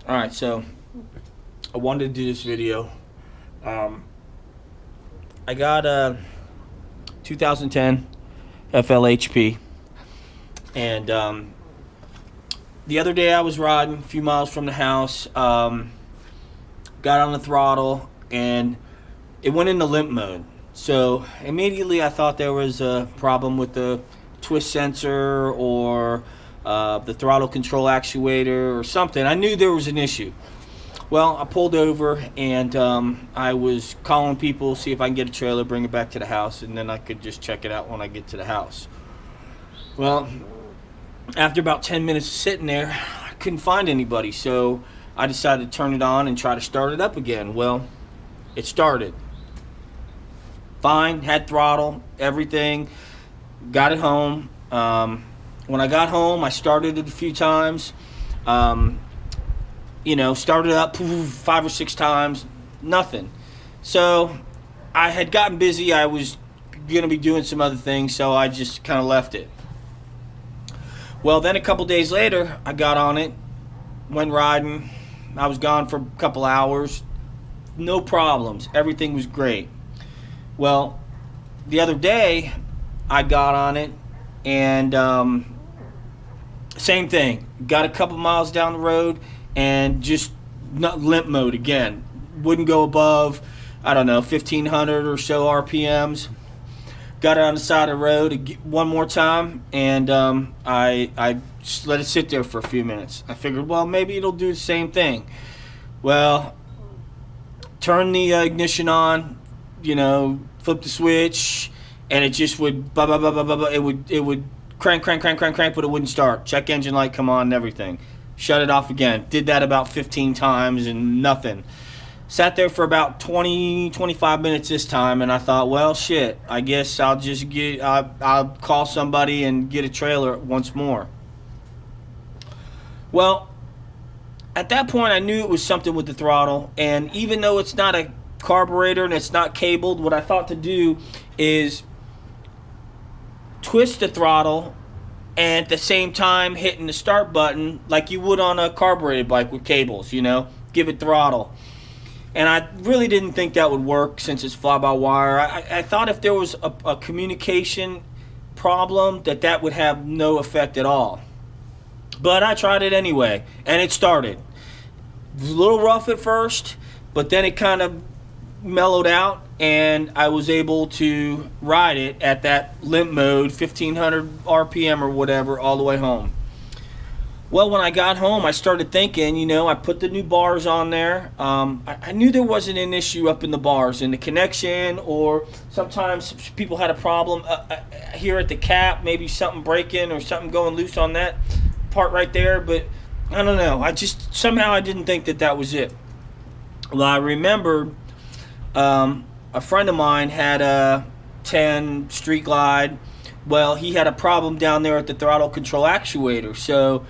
Alright, so I wanted to do this video. I got a 2010 flhp, and the other day I was riding a few miles from the house, got on the throttle, and it went into limp mode. So immediately I thought there was a problem with the twist sensor or the throttle control actuator or something. I knew there was an issue. Well, I pulled over and I was calling people, see if I can get a trailer, bring it back to the house, and then I could just check it out when I get to the house. Well, after about 10 minutes of sitting there, I couldn't find anybody, so I decided to turn it on and try to start it up again. Well, it started. Fine, had throttle, everything, got it home. When I got home, I started it a few times. Started up 5 or 6 times, nothing. So I had gotten busy. I was going to be doing some other things, so I just kind of left it. Well, then a couple days later, I got on it, went riding. I was gone for a couple hours. No problems. Everything was great. Well, the other day, I got on it, and same thing. Got a couple miles down the road, and just not limp mode again. Wouldn't go above, I don't know, 1,500 or so RPMs. Got it on the side of the road one more time, and I just let it sit there for a few minutes. I figured, well, maybe it'll do the same thing. Well, turn the ignition on, flip the switch, and it just would, it would crank, but it wouldn't start. Check engine light come on and everything. Shut it off again. Did that about 15 times and nothing. Sat there for about 20-25 minutes this time, and I thought, well, shit, I guess I'll just I'll call somebody and get a trailer once more. Well, at that point I knew it was something with the throttle, and even though it's not a carburetor and it's not cabled, what I thought to do is twist the throttle and at the same time hitting the start button like you would on a carbureted bike with cables, give it throttle. And I really didn't think that would work since it's fly-by-wire. I thought if there was a communication problem that would have no effect at all. But I tried it anyway, and it started. It was a little rough at first, but then it kind of mellowed out, and I was able to ride it at that limp mode, 1,500 RPM or whatever, all the way home. Well, when I got home, I started thinking, I put the new bars on there. I knew there wasn't an issue up in the bars, in the connection, or sometimes people had a problem here at the cap, maybe something breaking or something going loose on that part right there, but I don't know. Somehow I didn't think that was it. Well, I remembered a friend of mine had a 10 Street Glide. Well, he had a problem down there at the throttle control actuator. So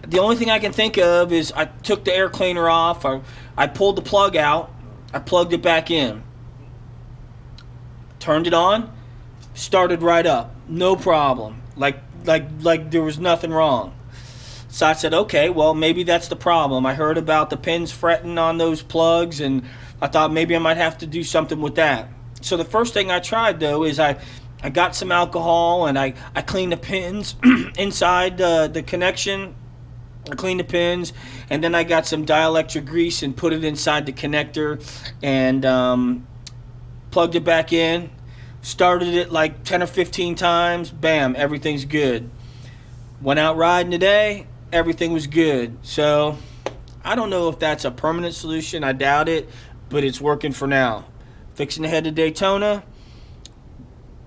the only thing I can think of is I took the air cleaner off. I pulled the plug out. I plugged it back in. Turned it on. Started right up. No problem. Like there was nothing wrong. So I said, okay, well, maybe that's the problem. I heard about the pins fretting on those plugs, and I thought maybe I might have to do something with that. So the first thing I tried, though, is I got some alcohol, and I cleaned the pins inside the connection. I cleaned the pins, and then I got some dielectric grease and put it inside the connector and plugged it back in. Started it like 10 or 15 times. Bam, everything's good. Went out riding today. Everything was good. So I don't know if that's a permanent solution. I doubt it, but it's working for now. Fixing to head to Daytona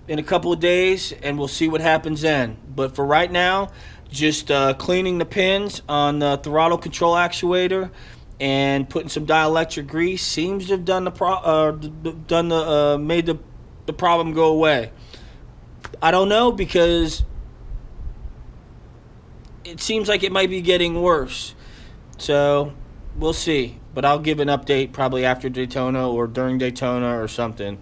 in a couple of days, and we'll see what happens then. But for right now, just cleaning the pins on the throttle control actuator and putting some dielectric grease seems to have made the problem go away. I don't know, because it seems like it might be getting worse. So we'll see. But I'll give an update probably after Daytona or during Daytona or something.